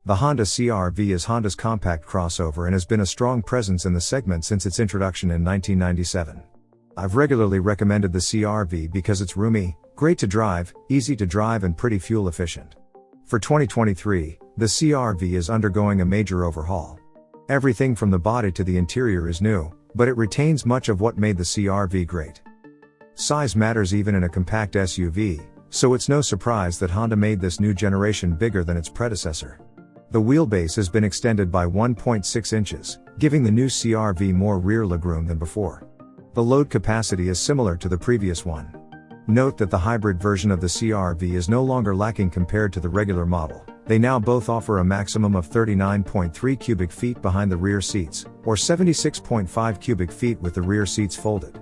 The Honda CR-V is Honda's compact crossover and has been a strong presence in the segment since its introduction in 1997. I've regularly recommended the CR-V because it's roomy, great to drive, easy to drive and pretty fuel efficient. For 2023, the CR-V is undergoing a major overhaul. Everything from the body to the interior is new, but it retains much of what made the CR-V great. Size matters even in a compact SUV, so it's no surprise that Honda made this new generation bigger than its predecessor. The wheelbase has been extended by 1.6 inches, giving the new CR-V more rear legroom than before. The load capacity is similar to the previous one. Note that the hybrid version of the CR-V is no longer lacking compared to the regular model. They now both offer a maximum of 39.3 cubic feet behind the rear seats, or 76.5 cubic feet with the rear seats folded.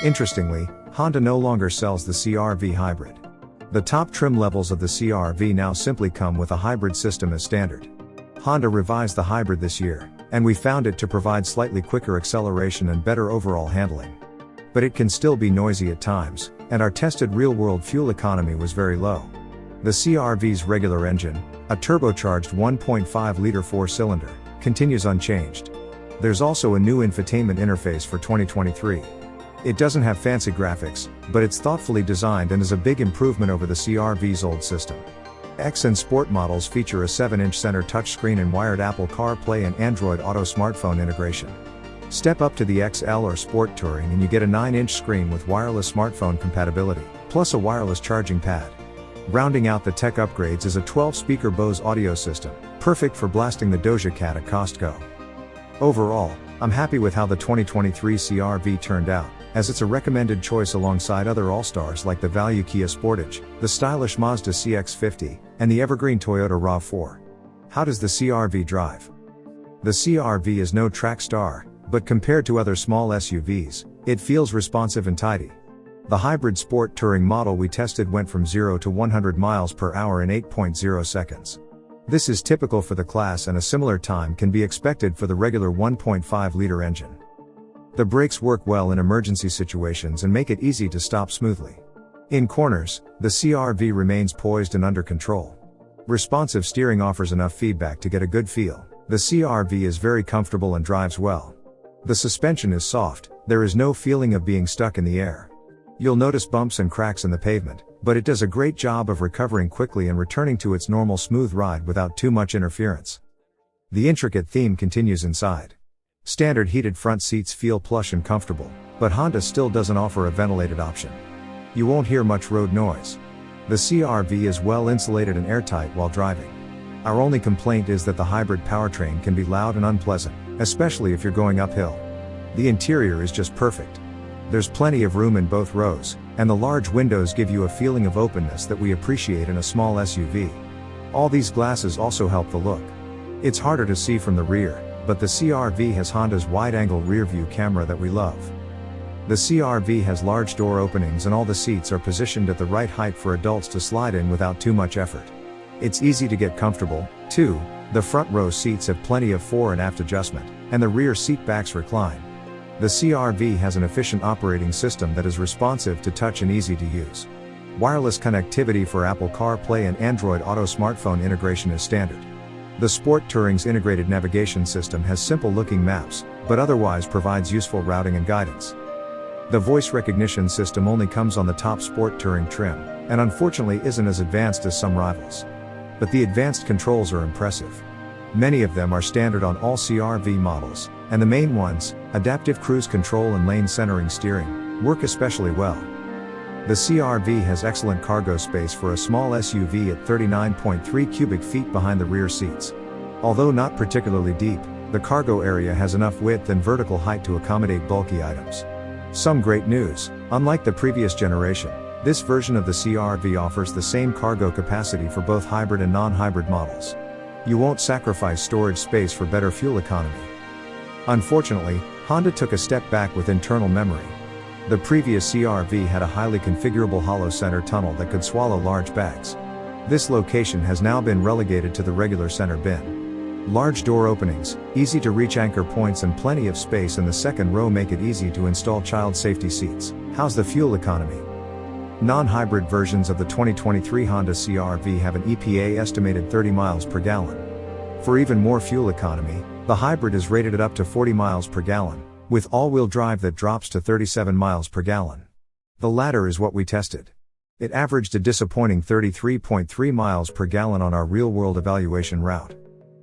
Interestingly, Honda no longer sells the CR-V hybrid. The top trim levels of the CR-V now simply come with a hybrid system as standard. Honda revised the hybrid this year, and we found it to provide slightly quicker acceleration and better overall handling. But it can still be noisy at times, and our tested real-world fuel economy was very low. The CR-V's regular engine, a turbocharged 1.5-liter 4-cylinder, continues unchanged. There's also a new infotainment interface for 2023. It doesn't have fancy graphics, but it's thoughtfully designed and is a big improvement over the CR-V's old system. X and Sport models feature a 7-inch center touchscreen and wired Apple CarPlay and Android Auto smartphone integration. Step up to the XL or Sport Touring and you get a 9-inch screen with wireless smartphone compatibility, plus a wireless charging pad. Rounding out the tech upgrades is a 12-speaker Bose audio system, perfect for blasting the Doja Cat at Costco. Overall, I'm happy with how the 2023 CR-V turned out, as it's a recommended choice alongside other all-stars like the value Kia Sportage, the stylish Mazda CX-50, and the evergreen Toyota RAV4. How does the CR-V drive? The CR-V is no track star, but compared to other small SUVs, it feels responsive and tidy. The hybrid Sport Touring model we tested went from 0 to 100 miles per hour in 8.0 seconds. This is typical for the class and a similar time can be expected for the regular 1.5-liter engine. The brakes work well in emergency situations and make it easy to stop smoothly. In corners, the CR-V remains poised and under control. Responsive steering offers enough feedback to get a good feel. The CR-V is very comfortable and drives well. The suspension is soft, there is no feeling of being stuck in the air. You'll notice bumps and cracks in the pavement, but it does a great job of recovering quickly and returning to its normal smooth ride without too much interference. The intricate theme continues inside. Standard heated front seats feel plush and comfortable, but Honda still doesn't offer a ventilated option. You won't hear much road noise. The CR-V is well insulated and airtight while driving. Our only complaint is that the hybrid powertrain can be loud and unpleasant, especially if you're going uphill. The interior is just perfect. There's plenty of room in both rows, and the large windows give you a feeling of openness that we appreciate in a small SUV. All these glasses also help the look. It's harder to see from the rear, but the CR-V has Honda's wide-angle rear-view camera that we love. The CR-V has large door openings and all the seats are positioned at the right height for adults to slide in without too much effort. It's easy to get comfortable, too. The front row seats have plenty of fore and aft adjustment, and the rear seat backs recline. The CR-V has an efficient operating system that is responsive to touch and easy to use. Wireless connectivity for Apple CarPlay and Android Auto smartphone integration is standard. The Sport Touring's integrated navigation system has simple-looking maps, but otherwise provides useful routing and guidance. The voice recognition system only comes on the top Sport Touring trim, and unfortunately isn't as advanced as some rivals. But the advanced controls are impressive. Many of them are standard on all CR-V models, and the main ones, adaptive cruise control and lane centering steering, work especially well. The CR-V has excellent cargo space for a small SUV at 39.3 cubic feet behind the rear seats. Although not particularly deep, the cargo area has enough width and vertical height to accommodate bulky items. Some great news: unlike the previous generation, this version of the CR-V offers the same cargo capacity for both hybrid and non-hybrid models. You won't sacrifice storage space for better fuel economy. Unfortunately, Honda took a step back with internal memory. The previous CR-V had a highly configurable hollow center tunnel that could swallow large bags. This location has now been relegated to the regular center bin. Large door openings, easy to reach anchor points and plenty of space in the second row make it easy to install child safety seats. How's the fuel economy? Non-hybrid versions of the 2023 Honda CR-V have an EPA estimated 30 miles per gallon. For even more fuel economy, the hybrid is rated at up to 40 miles per gallon, with all-wheel drive that drops to 37 miles per gallon. The latter is what we tested. It averaged a disappointing 33.3 miles per gallon on our real-world evaluation route.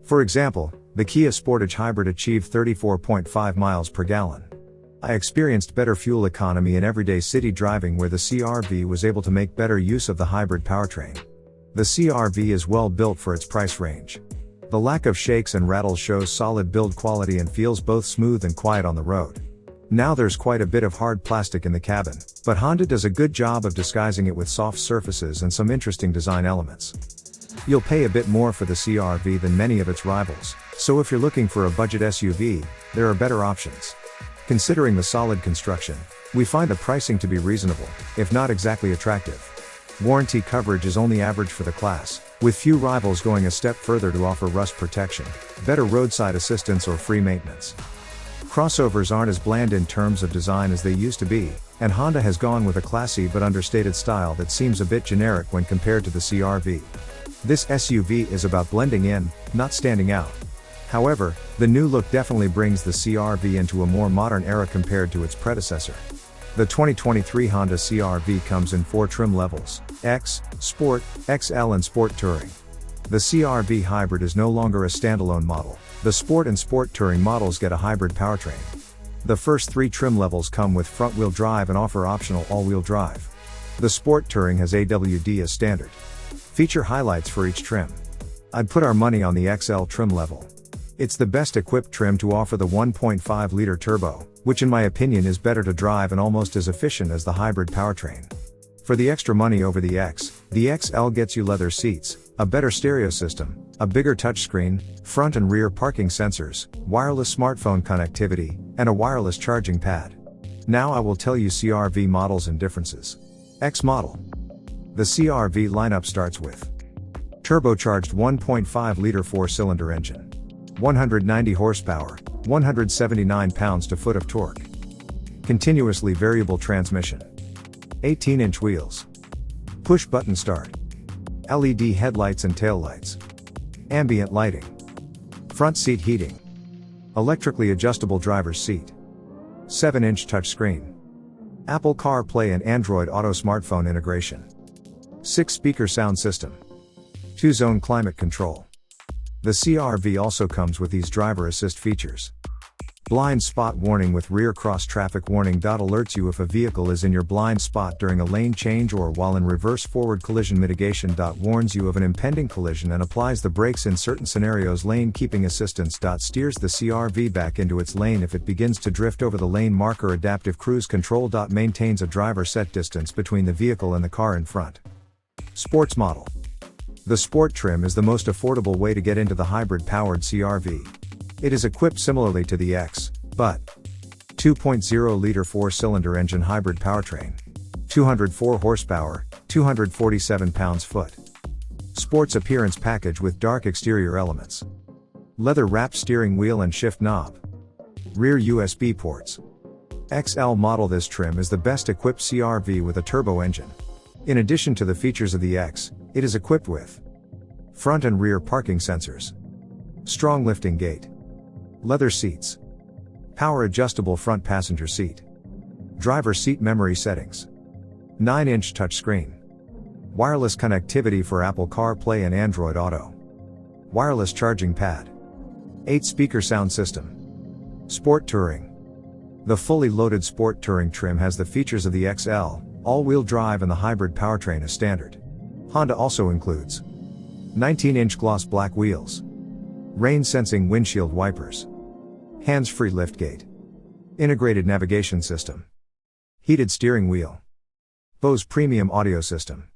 For example, the Kia Sportage Hybrid achieved 34.5 miles per gallon. I experienced better fuel economy in everyday city driving where the CR-V was able to make better use of the hybrid powertrain. The CR-V is well built for its price range. The lack of shakes and rattles shows solid build quality and feels both smooth and quiet on the road. Now there's quite a bit of hard plastic in the cabin, but Honda does a good job of disguising it with soft surfaces and some interesting design elements. You'll pay a bit more for the CR-V than many of its rivals, so if you're looking for a budget SUV, there are better options. Considering the solid construction, we find the pricing to be reasonable, if not exactly attractive. Warranty coverage is only average for the class, with few rivals going a step further to offer rust protection, better roadside assistance or free maintenance. Crossovers aren't as bland in terms of design as they used to be, and Honda has gone with a classy but understated style that seems a bit generic when compared to the CR-V. This SUV is about blending in, not standing out. However, the new look definitely brings the CR-V into a more modern era compared to its predecessor. The 2023 Honda CR-V comes in 4 trim levels: X, Sport, XL and Sport Touring. The CR-V Hybrid is no longer a standalone model. The Sport and Sport Touring models get a hybrid powertrain. The first 3 trim levels come with front-wheel drive and offer optional all-wheel drive. The Sport Touring has AWD as standard. Feature highlights for each trim. I'd put our money on the XL trim level. It's the best equipped trim to offer the 1.5-liter turbo, which in my opinion is better to drive and almost as efficient as the hybrid powertrain. For the extra money over the XL gets you leather seats, a better stereo system, a bigger touchscreen, front and rear parking sensors, wireless smartphone connectivity, and a wireless charging pad. Now I will tell you CR-V models and differences. X model. The CR-V lineup starts with turbocharged 1.5-liter 4-cylinder engine. 190 horsepower, 179 pounds-to-foot of torque. Continuously variable transmission. 18-inch wheels. Push-button start. LED headlights and taillights. Ambient lighting. Front seat heating. Electrically adjustable driver's seat. 7-inch touchscreen. Apple CarPlay and Android Auto smartphone integration. 6-speaker sound system. 2-zone climate control. The CR-V also comes with these driver assist features. Blind spot warning with rear cross traffic warning. Alerts you if a vehicle is in your blind spot during a lane change or while in reverse. Forward collision mitigation. Warns you of an impending collision and applies the brakes in certain scenarios. Lane keeping assistance. Steers the CR-V back into its lane if it begins to drift over the lane marker. Adaptive cruise control. Maintains a driver set distance between the vehicle and the car in front. Sports model. The Sport trim is the most affordable way to get into the hybrid-powered CR-V. It is equipped similarly to the X, but 2.0-liter 4-cylinder engine hybrid powertrain. 204 horsepower, 247 pounds-foot. Sports appearance package with dark exterior elements. Leather-wrapped steering wheel and shift knob. Rear USB ports. XL model. This trim is the best equipped CR-V with a turbo engine. In addition to the features of the X, it is equipped with front and rear parking sensors, strong lifting gate, leather seats, power adjustable front passenger seat, driver seat memory settings, 9-inch touchscreen, wireless connectivity for Apple CarPlay and Android Auto, wireless charging pad, 8-speaker sound system. Sport Touring. The fully loaded Sport Touring trim has the features of the XL, all-wheel drive and the hybrid powertrain as standard. Honda also includes 19-inch gloss black wheels, rain-sensing windshield wipers, hands-free liftgate, integrated navigation system, heated steering wheel, Bose premium audio system.